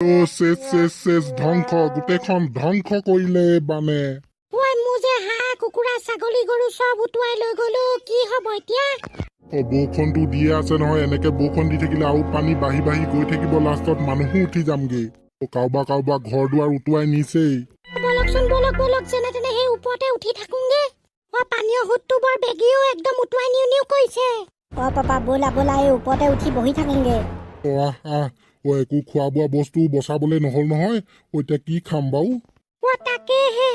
চেচ ধ্বংস গোটেইখন ধ্বংস কৰিলে বানে। ঐ মোৰ যে হাঁহ কুকুৰা ছাগলী গৰু চব উটুৱাই লৈ গলো, কি হব এতিয়া? বৰষুণটো দিয়ে আছে নহয়, এনেকে বৰষুণ দি থাকিলে আৰু পানী বাঢ়ি বাঢ়ি গৈ থাকিব, লাষ্টত মানুহো উঠি যামগে। কাৰোবাৰ ঘৰ দুৱাৰ উটুৱাই নিছেই। বলকচোন বলক যেনে তেনে সেই ওপৰতে উঠি থাকোংগে। পানীৰ সুতটো বৰ বেগীও, একদম উটুৱাই নিও কৰিছে। পাপা বলা এই ওপৰতে উঠি বহি থাকোংগে। একো খোৱা বোৱা বস্তু বচাবলে নহল নহয়, এতিয়া কি খাম বাৰু? তাকেহে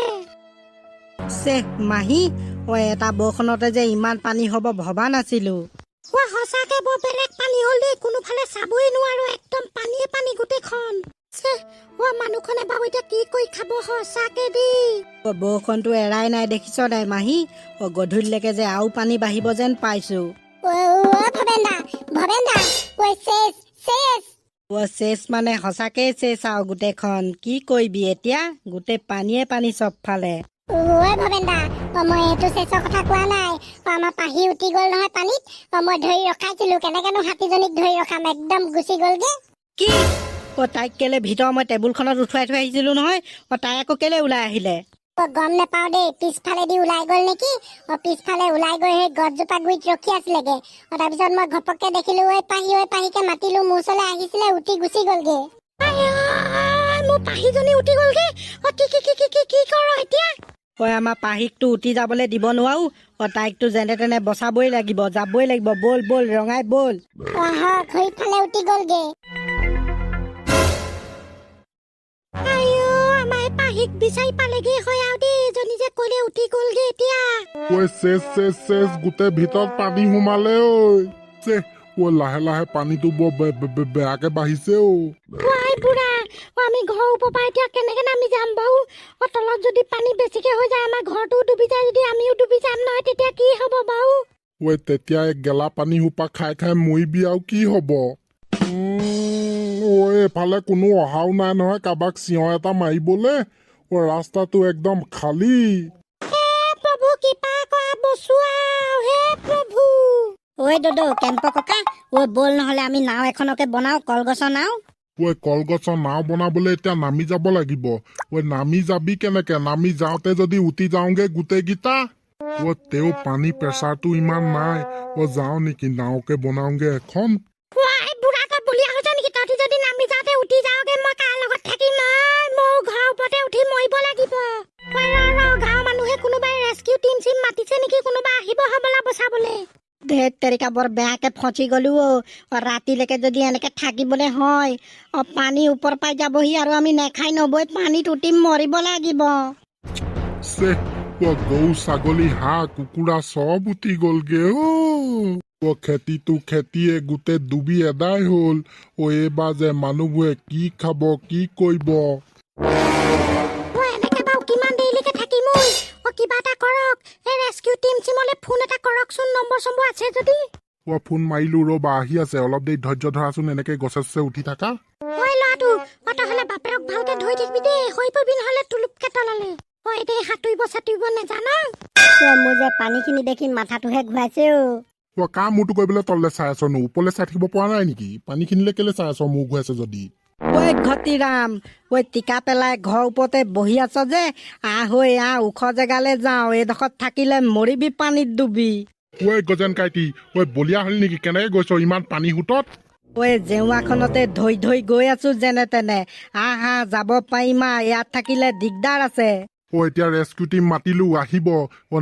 মাহী এটা বৰষুণতে যে ইমান পানী হব ভবা নাছিলো। সঁচাকে বৰ বেলেগ পানী হল দেই, কোনোফালে চাবই নোৱাৰো, একদম পানীয়ে পানী গোটেইখন। মানুহখনে বাৰু এতিয়া কি কৰি খাব সঁচাকে দেই। বৰষুণটো এৰাই নাই দেখিছ নাই মাহী? গধূলিলৈকে যে আৰু পানী বাঢ়িব যেন পাইছো। চেচ মানে সঁচাকে চেচ আৰু গোটেইখন। কি কৰিবি এতিয়া, গোটেই পানীয়ে পানী চব ফালে। মই এইটো চেচৰ কথা কোৱা নাই, আমাৰ পাহি উঠি গল নহয় পানীত। মই ধৰি ৰখাইছিলো, কেনেকেনো হাতীজনীক ধৰি ৰখাম, একদম গুচি গলগে। কি তাইক কেলে ভিতৰ মই টেবুলখনত উঠুৱাই থৈ আহিছিলো নহয়, তাই আকৌ কেলে ওলাই আহিলে? গম নেপাও দেই, পিছফালেদি ওলাই গল নেকি। পিছফালে ওলাই গৈ সেই গছজোপা গুৰিত ৰখি আছিলেগে। তাৰপিছত মই ঘপককে দেখিলো, ঐ পাহিকে মাতিলো, মোৰ ওচৰলৈ আহিছিলে, উঠি গুচি গলগে। মোৰ পাহিজনী উঠি গলগে। কি কৰ এতিয়া? আমাৰ পাহিকটো উঠি যাবলৈ দিব নোৱাৰো। তাইকটো যেনে তেনে বচাবই লাগিব, যাবই লাগিব। বল ৰঙাই বল। ঘড়ীফালে উঠি গলগে। আমাৰ পাহিক বিচাৰি পালেগে হয় আৰু দেই, এজনী যে কলে উঠি গলগে এতিয়া। চেচ গোটেই ভিতৰত পানী সোমালে। লাহে লাহে পানীটো বৰ বেয়াকে বাঢ়িছে। আমি ঘৰ ওপৰ পৰা এতিয়া কেনেকে নামি যাম বাৰু? তলত যদি পানী বেছিকে হৈ যায়, আমাৰ ঘৰটোও ডুবি যায়, যদি আমিও ডুবি যাম নহয়, তেতিয়া কি হব বাৰু? তেতিয়া গেলা পানী সোপা খাই মৰিবি আৰু কি হব? এফালে কোনো অহাও নাই নহয় কাৰোবাক চিঞৰ এটা মাৰিবলে। ৰাস্তাটো একদম খালী। প্ৰভু কৃপা কৰা, বচোৱা হে প্ৰভু। দদৌ কেম্প ককা, বল নহলে আমি নাও এখনকে বনাও, কলগছৰ নাও। কলগছৰ নাও বনাবলে এতিয়া নামি যাব লাগিব। নামি যাবি কেনেকে? নামি যাওঁতে যদি উঠি যাওঁগে গোটেইকেইটা। তেও পানী প্ৰেচাৰটো ইমান নাই। যাওঁ নেকি, নাওকে বনাওগে এখন। যদি নামি যাওঁতে উঠি যাওঁগে, মই কাৰ লগত থাকিম? মই ঘৰৰ ওপৰতে উঠি মৰিব লাগিব। গাঁৱৰ মানুহে কোনোবাই ৰেস্কিউ টিম মাতিছে নেকি? কোনোবা আহিব হবলা বচাবলে। ধেত তেৰিকা, বৰ বেয়াকে ফচি গলো। ৰাতিলৈকে যদি এনেকে থাকিবলে হয়, পানী ওপৰ পাই যাবহি আৰু আমি নেখাই নবৈ পানীত উঠিম, মৰিব লাগিব। গৰু ছাগলী হাঁহ কুকুৰা চব উঠি গলগে। খেতিয়ে গোটেই ডুবি এদাই হল। এইবাৰ যে মানুহবোৰে কি খাব, কি কৰিব? কিমান দেৰিলৈকে থাকিম? কিবা এটা কৰক, এই ৰেস্কিউ টিম চিমলে ফোন এটা কৰকচোন, নম্বৰ আছে যদি। ফোন মাৰিলো, ৰবা আহি আছে, অলপ দেৰি ধৈৰ্য ধৰাচোন। এনেকে গছে উঠি থাকা। ল'ৰাটো তহঁলে বাপেৰক ভালকে ধৰি থাকিবি দেই, হৈ পৰিবি নহলে তুলুপকে তললে। সাঁতুৰিব নেজানো। মোৰ যে পানীখিনি দেখি মাথাটোহে ঘূৰাইছে। কাম মোৰটো কৰিবলৈ তললে চাই আছ নো? ওপৰলে চাই থাকিব পৰা নাই নেকি? পানীখিনিলে কেলে চাই আছ মোৰ ঘূৰাইছে যদি? ঘটিৰাম, টিকা পেলাই ঘৰ ওপৰতে বহি আছ যে, ওখ জেগালে যাওঁ, এইডোখৰত থাকিলে মৰিবি পানীত ডুবি। গজেন কাইটি, বলিয়া হলি নেকি? কেনেকে গৈছ ইমান পানী সোঁতত? জেওৰাখনতে ধৰি গৈ আছো যেনে তেনে। যাব পাৰিম। ইয়াত থাকিলে দিগদাৰ আছে। এতিয়া ৰেস্কিউ টিম মাতিলো, আহিব।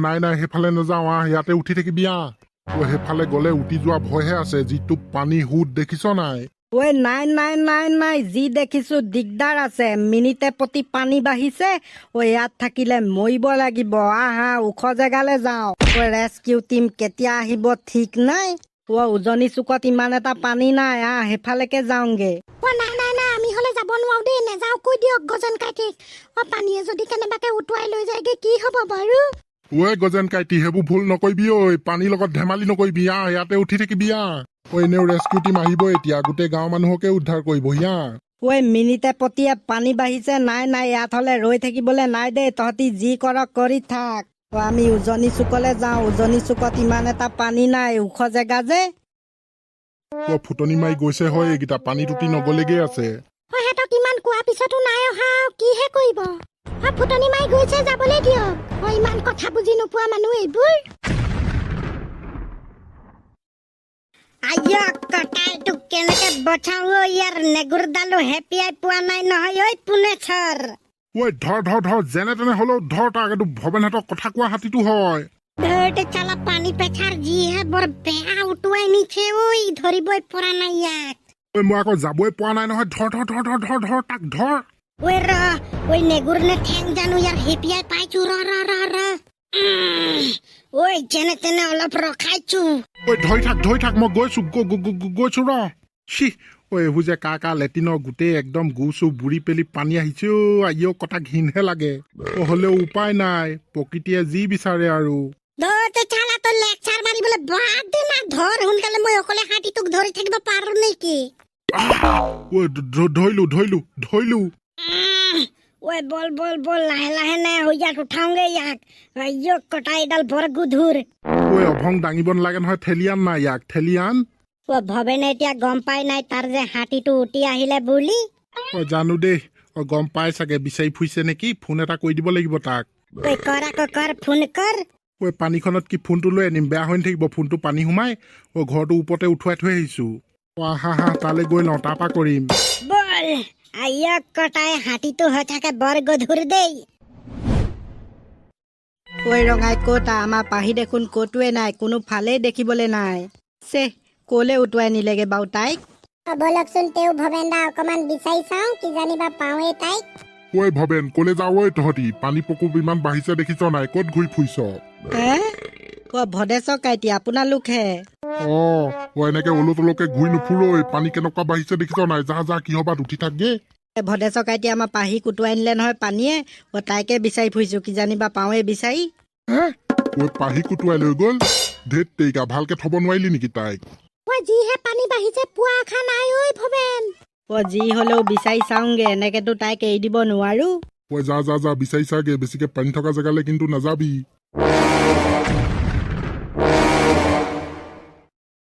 নাই সেইফালে নাযাওঁ, ইয়াতে উঠি থাকিবি। সেইফালে গলে উঠি যোৱা ভয়হে আছে, যিটো পানী সোঁত দেখিছ নাই? নাই, যি দেখিছো দিগদাৰ আছে। মিনিটে প্ৰতি পানী বাঢ়িছে। ইয়াত থাকিলে মৰিব লাগিব। ওখ জেগালে যাওঁ। ৰেস্কিউ টিম কেতিয়া আহিব ঠিক নাই। উজনি চুকত ইমান এটা পানী নাই। সেইফালেকে যাওঁগে। নাই, আমি হলে যাব নোৱাৰো দেই, নেযাও কৈ দিয়ক গজেন কাইটিক। পানীয়ে যদি কেনেবাকে উটুৱাই লৈ যায়গে কি হব বাৰু? গজেন কাইটি, সেইবোৰ ভুল নকৰিবি। পানীৰ লগত ধেমালি নকৰিবি। ইয়াতে উঠি থাকিবি। এনেও ৰেস্কিউ টিম আহিব এতিয়া, গোটেই গাঁৱৰ মানুহকে উদ্ধাৰ কৰিবহি। মিনিটে প্ৰতিয়ে পানী বাঢ়িছে। নাই, ইয়াত হলে ৰৈ থাকিবলে নাই দেই। তহঁতি যি কৰ কৰি থাক। আমি উজনি চুকলে যাওঁ। উজনি চুকত ইমান এটা পানী নাই, ওখ জেগা যে। ফুটনি মাৰি গৈছে হয়, এইকেইটা পানীত উঠি নগলেগে আছে। সিহঁতক ইমান কোৱাৰ পিছতো নাই অহা কিহে কৰিব ফুটনি মাৰি গৈছে যাবলৈ দিয়ক ইমান কথা বুজি নোপোৱা মানুহ এইবোৰ আইয়া কটাইটো কেনেকে বচাও ইয়াৰ নেগুৰডালো হেপিয়াই পোৱা নাই নহয় ঐ পুনেশ্বৰ ঐ ধৰ যেনে তেনে হ'লেও ধৰ তাক এইটো ভৱেনহঁতক কথা কোৱা হাতীটো হয় ধৰতে চালা পানী পেচাৰ যিহে বৰ বেয়া উটুৱাই নিছে ঐ ধৰিবই পৰা নাই ইয়াক ঐ মই আকৌ যাবই পোৱা নাই নহয় ধৰ তাক ধৰ ঐ ৰ ঐ নেগুৰ নে ঠেং জানো ইয়াৰ হেপিয়াই পাইছো ৰ ঐ যেনে তেনে অলপ ৰখাইছো ঐ ধৰি থাক মই গৈছো ৰ চি ঐ এইবোৰ যে কা লেটিনৰ গোটেই একদম গু চু বুৰি পেলি পানী আহিছে আইঅ কথা ঘিনহে লাগে হ'লেও উপায় নাই প্ৰকৃতিয়ে যি বিচাৰে আৰু ধৰতে চালা তই লেকচাৰ মাৰিবলৈ বাদ দে না ধৰ সোনকালে মই অকলে হাতীটোক ধৰি থাকিব পাৰো নেকি ঐ ধৰিলো ঐ বল লাহে লাহে নে হৈ ইয়াক উঠাওঁগে ইয়াক আইঅ কটা এডাল বৰ গুধুৰ ঐ অভং দাঙিব নালাগে নহয় ঠেলিয়ান নাই ইয়াক ঠেলিয়ান ভৱেনে এতিয়া গম পাই নাই তাৰ যে হাতীটো উটি আহিলে বুলি জানো দেই গম পাই চাগে বিচাৰি ফুৰিছে নেকি ফোন এটা কৰি দিব লাগিব তাক ঐ কৰ আকৌ কৰ ফোন কৰ ঐ পানীখনত কি ফোনটো লৈ আনিম বেয়া হৈ নাথাকিব ফোনটো পানী সোমাই ঘৰটো ওপৰতে উঠুৱাই থৈ আহিছো হা তালৈ গৈ লওঁ তাৰপা কৰিম বল আইয়া কটাই হাতীটো হৈ থাকে বৰ গধুৰ দেই ঐ ৰঙাই ক'তা আমাৰ পাহি দেখোন ক'তোৱে নাই কোনো ফালেই দেখিবলৈ নাই চে ক'লে উটুৱাই নিলেগে বাৰু তাইক বলকচোন তেওঁ ভৱেন দা অকমান বিচাৰি চাওঁ কি জানিবা পাওঁৱেই তাইক ঐ ভৱেন কলে যাৱ ঐ তহঁতি পানী প্ৰকোপ ইমান বাঢ়িছে দেখিছ নাই ক'ত ঘূৰি ফুৰিছ ভদেশ্বৰ কাইটি আপোনালোকহে এনেকে ওলো তলকে ঘূৰি নুফুৰ পানী কেনেকুৱা বাঢ়িছে দেখিছ নাই যা কিহবাত উঠি থাকগে ভদেশ্বৰ কাইটি আমাৰ পাহিক উটুৱাই নিলে নহয় পানীয়ে তাইকে বিচাৰি ফুৰিছো কি জানিবা পাওঁৱে বিচাৰি ঐ পাহি কুটুৱাই লৈ গ'ল ধেত তেৰিকা ভালকে থব নোৱাৰিলি নেকি তাইক যিহে পানী বাঢ়িছে পোৱা আশা নাই ঐ ভৱেন যি হলেও বিচাৰি চাওঁগে এনেকেতো তাইক এৰি দিব নোৱাৰো যা বিচাৰি চাগে বেছিকে পানী থকা জেগালে কিন্তু নাযাবি